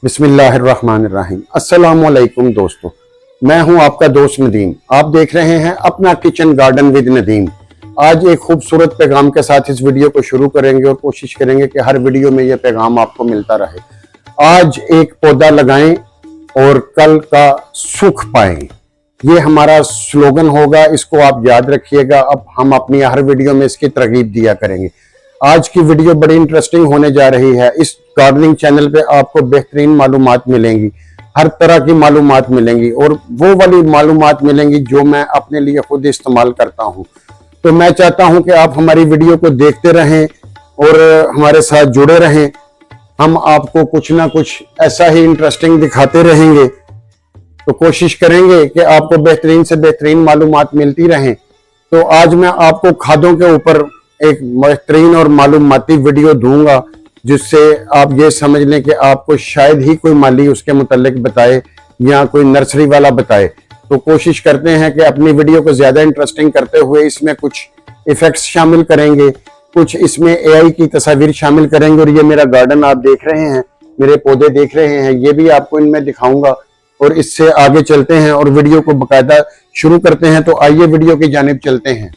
बिस्मिल्लाहिर्रहमानिर्रहीम। अस्सलामुअलैकुम दोस्तों, मैं हूं आपका दोस्त नदीम। आप देख रहे हैं अपना किचन गार्डन विद नदीम। आज एक खूबसूरत पैगाम के साथ इस वीडियो को शुरू करेंगे और कोशिश करेंगे कि हर वीडियो में यह पैगाम आपको मिलता रहे। आज एक पौधा लगाएं और कल का सुख पाएं, ये हमारा स्लोगन होगा। इसको आप याद रखिएगा। अब हम अपनी हर वीडियो में इसकी तरगीब दिया करेंगे। आज की वीडियो बड़ी इंटरेस्टिंग होने जा रही है। इस गार्डनिंग चैनल पे आपको बेहतरीन मालूमात मिलेंगी, हर तरह की मालूमात मिलेंगी और वो वाली मालूमात मिलेंगी जो मैं अपने लिए खुद इस्तेमाल करता हूं। तो मैं चाहता हूं कि आप हमारी वीडियो को देखते रहें और हमारे साथ जुड़े रहें। हम आपको कुछ ना कुछ ऐसा ही इंटरेस्टिंग दिखाते रहेंगे, तो कोशिश करेंगे कि आपको बेहतरीन से बेहतरीन मालूमात मिलती रहें। तो आज मैं आपको खादों के ऊपर एक बेहतरीन और मालूमाती वीडियो दूंगा, जिससे आप ये समझ लें कि आपको शायद ही कोई माली उसके मुतालिक बताए या कोई नर्सरी वाला बताए। तो कोशिश करते हैं कि अपनी वीडियो को ज्यादा इंटरेस्टिंग करते हुए इसमें कुछ इफेक्ट्स शामिल करेंगे, कुछ इसमें एआई की तस्वीर शामिल करेंगे। और ये मेरा गार्डन आप देख रहे हैं, मेरे पौधे देख रहे हैं, ये भी आपको इनमें दिखाऊंगा। और इससे आगे चलते हैं और वीडियो को बकायदा शुरू करते हैं। तो आइए वीडियो की जानिब चलते हैं।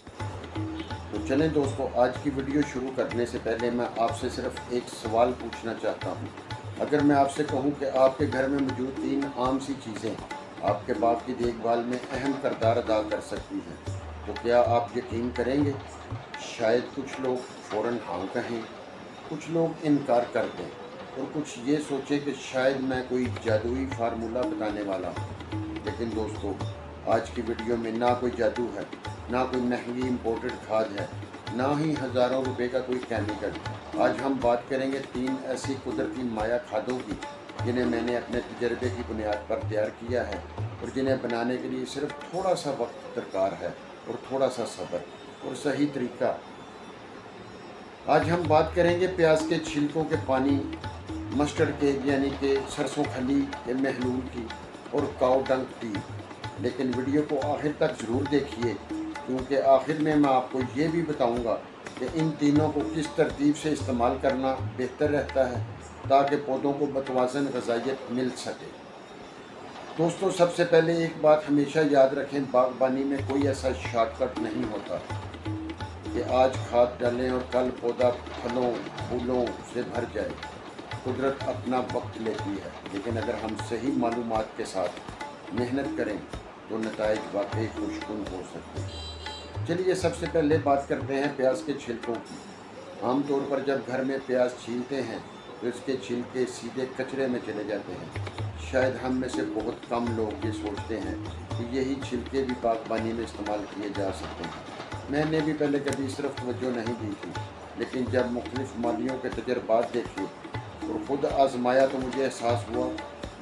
तो चलें दोस्तों, आज की वीडियो शुरू करने से पहले मैं आपसे सिर्फ एक सवाल पूछना चाहता हूं। अगर मैं आपसे कहूं कि आपके घर में मौजूद 3 आम सी चीज़ें आपके बाग की देखभाल में अहम किरदार अदा कर सकती हैं, तो क्या आप यकीन करेंगे? शायद कुछ लोग फ़ौरन हाँ कहें, कुछ लोग इनकार कर दें और कुछ ये सोचें कि शायद मैं कोई जादुई फार्मूला बताने वाला हूँ। लेकिन दोस्तों, आज की वीडियो में ना कोई जादू है, ना कोई महंगी इम्पोर्टेड खाद है, ना ही हज़ारों रुपए का कोई केमिकल। आज हम बात करेंगे 3 ऐसी कुदरती माया खादों की, जिन्हें मैंने अपने तजर्बे की बुनियाद पर तैयार किया है और जिन्हें बनाने के लिए सिर्फ थोड़ा सा वक्त दरकार है और थोड़ा सा सब्र और सही तरीका। आज हम बात करेंगे प्याज के छिलकों के पानी, मस्टर्ड केक यानी कि सरसों खली के महलूल की, और काऊ डंक टी। लेकिन वीडियो को आखिर तक ज़रूर देखिए, क्योंकि आखिर में मैं आपको ये भी बताऊंगा कि इन तीनों को किस तरतीब से इस्तेमाल करना बेहतर रहता है, ताकि पौधों को मतवाज़न ग़िज़ाइयत मिल सके। दोस्तों, सबसे पहले एक बात हमेशा याद रखें, बागबानी में कोई ऐसा शॉर्टकट नहीं होता कि आज खाद डालें और कल पौधा फलों फूलों से भर जाए। कुदरत अपना वक्त लेती है, लेकिन अगर हम सही मालूमात के साथ मेहनत करें तो नताइज वाकई खुशकुन हो सकते हैं। चलिए सबसे पहले बात करते हैं प्याज के छिलकों की। आमतौर पर जब घर में प्याज छीलते हैं तो इसके छिलके सीधे कचरे में चले जाते हैं। शायद हम में से बहुत कम लोग ये सोचते हैं कि यही छिलके भी बागबानी में इस्तेमाल किए जा सकते हैं। मैंने भी पहले कभी सिर्फ तवज्जो नहीं दी थी, लेकिन जब मुख्तलिफ मालियों के तजर्बात देखे और ख़ुद आजमाया तो मुझे एहसास हुआ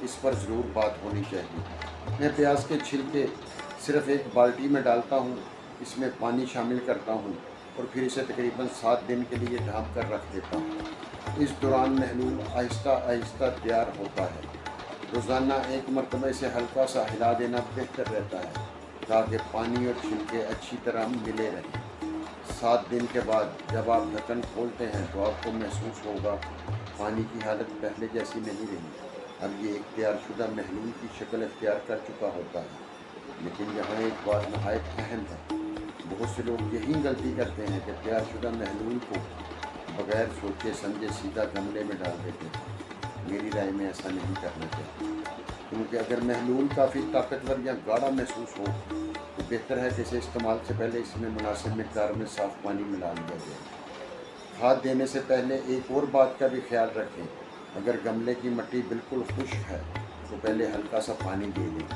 इस पर ज़रूर बात होनी चाहिए। मैं प्याज के छिलके सिर्फ़ एक बाल्टी में डालता हूँ, इसमें पानी शामिल करता हूँ और फिर इसे तकरीबन 7 दिन के लिए ढाँप कर रख देता हूँ। इस दौरान महलूल आहिस्ता आहिस्ता तैयार होता है। रोज़ाना एक मरतबा इसे हल्का सा हिला देना बेहतर रहता है, ताकि पानी और छिलके अच्छी तरह मिले रहें। 7 दिन के बाद जब आप ढक्कन खोलते हैं तो आपको महसूस होगा पानी की हालत पहले जैसी नहीं रही। अब ये एक तैयारशुदा महलूल की शक्ल इख्तियार कर चुका होता है। लेकिन यहाँ एक बात नहायत अहम है। बहुत से लोग यही गलती करते हैं कि तैयारशुदा महलूल को बग़ैर सोचे समझे सीधा गमले में डाल देते हैं। मेरी राय में ऐसा नहीं करना चाहिए, क्योंकि अगर महलूल काफ़ी ताकतवर या गाढ़ा महसूस हो तो बेहतर है कि इसे इस्तेमाल से पहले इसमें मुनासिब मिक़दार में साफ़ पानी मिला लिया जाए। खाद देने से पहले एक और बात का भी ख्याल रखें। अगर गमले की मिट्टी बिल्कुल खुश्क है तो पहले हल्का सा पानी दे दें,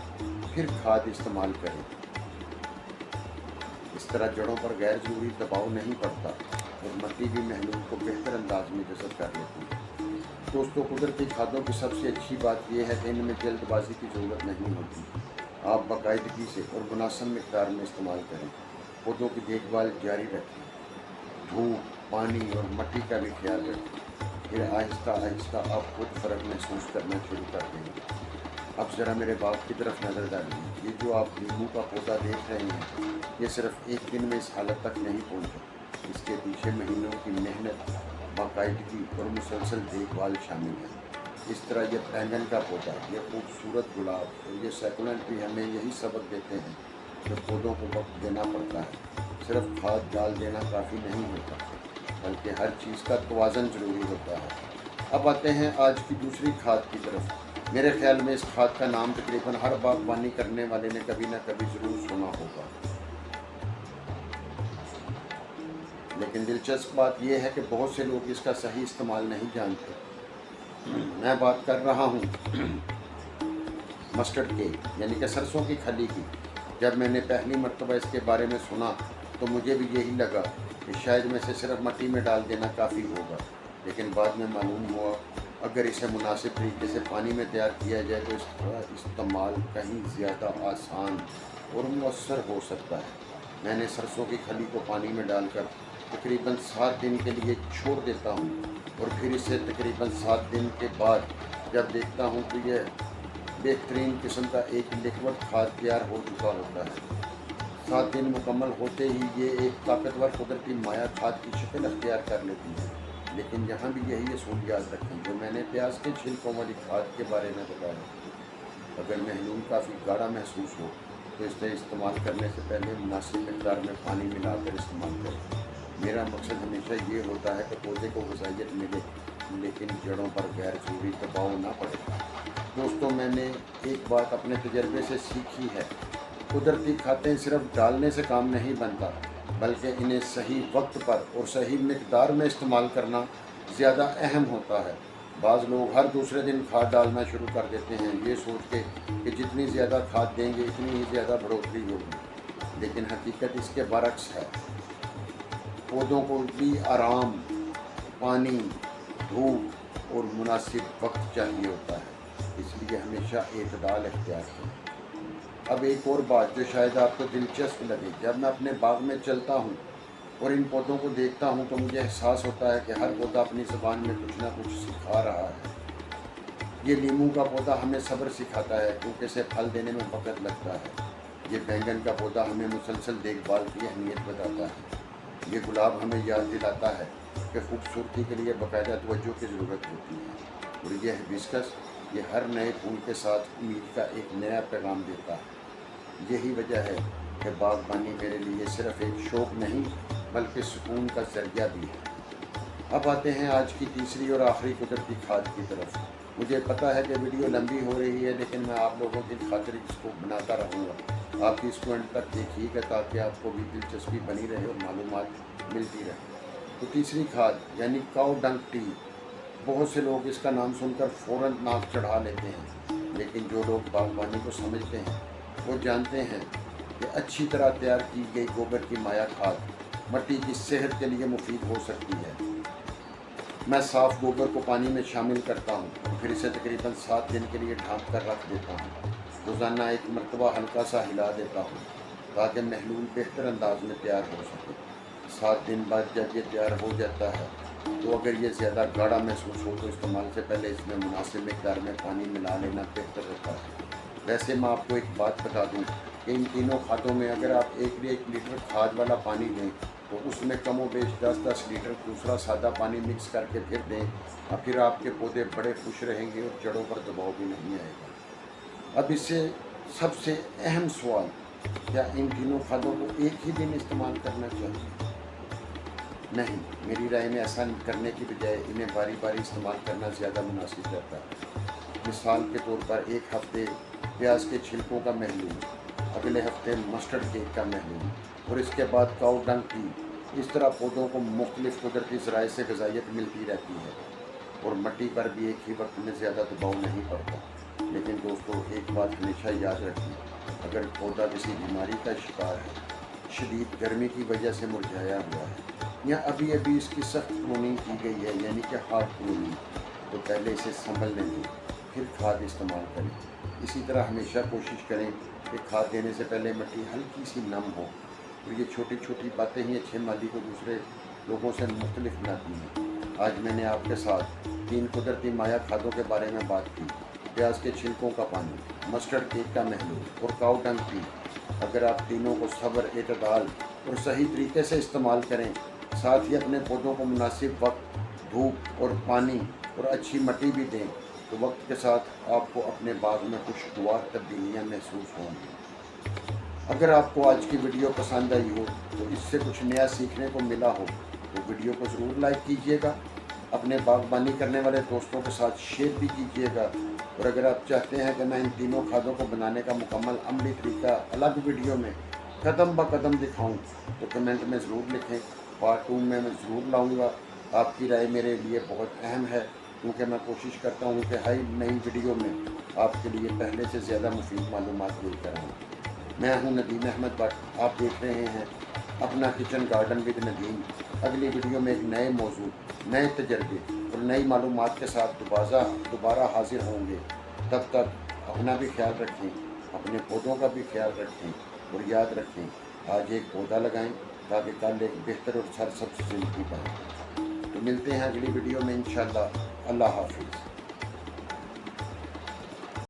फिर खाद इस्तेमाल करें। इस तरह जड़ों पर गैर ज़रूरी दबाव नहीं पड़ता और मिट्टी भी महलूल को बेहतर अंदाज में जज़ब कर लेती है। दोस्तों, कुदरती खादों की सबसे अच्छी बात यह है कि इनमें जल्दबाजी की ज़रूरत नहीं होती। आप बाकायदगी से और मुनासिब मिक़दार में इस्तेमाल करें। पौधों की देखभाल जारी रखें, धूप, पानी और मिट्टी का भी ख्याल रखें। फिर आहिस्ता आहिस्ता आप खुद फ़र्क महसूस करना शुरू कर देंगे। अब ज़रा मेरे बाग की तरफ नज़र डालिए। ये जो आप नींबू का पौधा देख रहे हैं, ये सिर्फ एक दिन में इस हालत तक नहीं पहुँचा। इसके पीछे महीनों की मेहनत, बाकायदगी और मुसलसल देखभाल शामिल है। इस तरह ये बैंगन का पौधा, ये खूबसूरत गुलाब और ये सैकुलेंट भी हमें यही सबक देते हैं कि पौधों को वक्त देना पड़ता है। सिर्फ खाद डाल देना काफ़ी नहीं होता, बल्कि हर चीज़ का तवाज़न ज़रूरी होता है। अब आते हैं आज की दूसरी खाद की तरफ। मेरे ख्याल में इस खाद का नाम तकरीबन हर बागबानी करने वाले ने कभी ना कभी ज़रूर सुना होगा, लेकिन दिलचस्प बात यह है कि बहुत से लोग इसका सही इस्तेमाल नहीं जानते। मैं बात कर रहा हूँ मस्टर्ड केक यानी कि सरसों की खली की। जब मैंने पहली मरतबा इसके बारे में सुना तो मुझे भी यही लगा कि शायद में से सिर्फ मिट्टी में डाल देना काफ़ी होगा, लेकिन बाद में मालूम हुआ अगर इसे मुनासिब तरीके से पानी में तैयार किया जाए तो इसका इस्तेमाल कहीं ज़्यादा आसान और मौसर हो सकता है। मैंने सरसों की खली को पानी में डालकर तकरीबन 7 दिन के लिए छोड़ देता हूँ और फिर इसे तकरीबन 7 दिन के बाद जब देखता हूँ तो यह बेहतरीन किस्म का एक लिक्विड खाद तैयार हो चुका होता है। 7 दिन मुकम्मल होते ही ये एक ताकतवर कुदरती माया खाद की शक्ल अख्तियार कर लेती है। लेकिन यहाँ भी यही असूल याद रखें जो मैंने प्याज के छिलकों वाली खाद के बारे में बताया। अगर महलूल काफ़ी गाढ़ा महसूस हो तो इसे इस्तेमाल करने से पहले मुनासिब मिक़दार में पानी मिलाकर इस्तेमाल करें। मेरा मकसद हमेशा ये होता है कि पौधे को ग़िज़ाइयत मिले, लेकिन जड़ों पर गैर ज़रूरी दबाव ना पड़े। दोस्तों, मैंने एक बात अपने तजर्बे से सीखी है, कुदरती खादें सिर्फ डालने से काम नहीं बनता, बल्कि इन्हें सही वक्त पर और सही मिक़दार में इस्तेमाल करना ज़्यादा अहम होता है। बाज़ लोग हर दूसरे दिन खाद डालना शुरू कर देते हैं ये सोच के कि जितनी ज़्यादा खाद देंगे इतनी ही ज़्यादा बढ़ोतरी होगी, लेकिन हकीकत इसके बरक्स है। पौधों को भी आराम, पानी, धूप और मुनासिब वक्त चाहिए होता है, इसलिए हमेशा एतदाल इख्तियार करें। अब एक और बात जो शायद आपको दिलचस्प लगे, जब मैं अपने बाग में चलता हूँ और इन पौधों को देखता हूँ तो मुझे एहसास होता है कि हर पौधा अपनी ज़बान में कुछ ना कुछ सिखा रहा है। ये नींबू का पौधा हमें सब्र सिखाता है क्योंकि इसे फल देने में वक्त लगता है। ये बैंगन का पौधा हमें मुसलसल देखभाल की अहमियत बताता है। ये गुलाब हमें याद दिलाता है कि खूबसूरती के लिए बाकायदा तवज्जो की ज़रूरत होती है। और यह हिबिस्कस, ये हर नए फूल के साथ उम्मीद का एक नया पैगाम देता है। यही वजह है कि बागबानी मेरे लिए सिर्फ़ एक शौक़ नहीं बल्कि सुकून का ज़रिया भी है। अब आते हैं आज की तीसरी और आखिरी कुदरती खाद की तरफ। मुझे पता है कि वीडियो लंबी हो रही है, लेकिन मैं आप लोगों की खातिर इसको बनाता रहूँगा। आप इसको एंड तक देखिएगा ताकि आपको भी दिलचस्पी बनी रहे और मालूमात मिलती रहे। तो तीसरी खाद यानी काऊ डंग टी, बहुत से लोग इसका नाम सुनकर फ़ौरन नाक चढ़ा लेते हैं, लेकिन जो लोग बागबानी को समझते हैं वो जानते हैं कि अच्छी तरह तैयार की गई गोबर की माया खाद मिट्टी की सेहत के लिए मुफीद हो सकती है। मैं साफ़ गोबर को पानी में शामिल करता हूँ और फिर इसे तकरीबन 7 दिन के लिए ढाँप कर रख देता हूँ। रोज़ाना एक मरतबा हल्का सा हिला देता हूँ ताकि महलूल बेहतर अंदाज में तैयार हो सके। 7 दिन बाद जब ये तैयार हो जाता है तो अगर ये ज़्यादा गाढ़ा महसूस हो तो इस्तेमाल से पहले इसमें मुनासिब मिक़दार में पानी मिला लेना बेहतर रहता है। वैसे मैं आपको एक बात बता दूँ कि इन तीनों खादों में अगर आप 1 लीटर खाद वाला पानी दें तो उसमें कम व बेश 10-10 लीटर दूसरा सादा पानी मिक्स करके फिर दें और फिर आपके पौधे बड़े खुश रहेंगे और जड़ों पर दबाव भी नहीं आएगा। अब इससे सबसे अहम सवाल, क्या इन तीनों खादों को एक ही दिन इस्तेमाल करना चाहिए? नहीं, मेरी राय में ऐसा करने की बजाय इन्हें बारी बारी इस्तेमाल करना ज़्यादा मुनासिब रहता है। मिसाल के तौर पर एक हफ़्ते प्याज के छिलकों का महलूल, अगले हफ्ते मस्टर्ड केक का महलूल और इसके बाद काऊ डंग टी। इस तरह पौधों को मुख्तलिफ कुदरती ज़राए से ग़िज़ाइयत मिलती रहती है और मिट्टी पर भी एक ही वक्त में ज़्यादा दबाव नहीं पड़ता। लेकिन दोस्तों, एक बात हमेशा याद रखिए, अगर पौधा किसी बीमारी का शिकार है, शदीद गर्मी की वजह से मुरझाया हुआ है या अभी अभी इसकी सख्त प्रूनिंग की गई है यानी कि हार्ड प्रूनिंग, तो पहले इसे संभल लेंगे फिर खाद इस्तेमाल करें। इसी तरह हमेशा कोशिश करें कि खाद देने से पहले मिट्टी हल्की सी नम हो। और ये छोटी छोटी बातें ही अच्छे माली को दूसरे लोगों से मुख्तलिफ बनाती हैं। आज मैंने आपके साथ 3 कुदरती माया खादों के बारे में बात की, प्याज के छिलकों का पानी, मस्टर्ड केक का महलूल और काऊ डंग टी। अगर आप तीनों को सब्र, एतदाल और सही तरीके से इस्तेमाल करें, साथ ही अपने पौधों को मुनासिब वक्त, धूप और पानी और अच्छी मिट्टी भी दें, تو وقت کے ساتھ آپ کو اپنے باغ میں خوشگوار تبدیلیاں محسوس ہوں گی۔ اگر آپ کو آج کی ویڈیو پسند آئی ہو تو اس سے کچھ نیا سیکھنے کو ملا ہو تو ویڈیو کو ضرور لائک کیجیے گا، اپنے باغبانی کرنے والے دوستوں کے ساتھ شیئر بھی کیجیے گا، اور اگر آپ چاہتے ہیں کہ میں ان تینوں کھادوں کو بنانے کا مکمل عملی طریقہ الگ ویڈیو میں قدم بہ قدم دکھاؤں تو کمنٹ میں ضرور لکھیں۔ پارٹ 2 میں ضرور لاؤں گا۔ آپ کی رائے میرے لیے بہت اہم ہے، کیونکہ میں کوشش کرتا ہوں کہ ہر نئی ویڈیو میں آپ کے لیے پہلے سے زیادہ مفید معلومات لے کر آؤں۔ میں ہوں ندیم احمد بٹ، آپ دیکھ رہے ہیں اپنا کچن گارڈن ود ندیم۔ اگلی ویڈیو میں ایک نئے موضوع، نئے تجربے اور نئی معلومات کے ساتھ دوبارہ حاضر ہوں گے۔ تب تک اپنا بھی خیال رکھیں، اپنے پودوں کا بھی خیال رکھیں، اور یاد رکھیں آج ایک پودا لگائیں تاکہ کل ایک بہتر اور سرسبز زندگی پائیں۔ تو ملتے ہیں اگلی ویڈیو میں انشاءاللہ۔ اللہ حافظ۔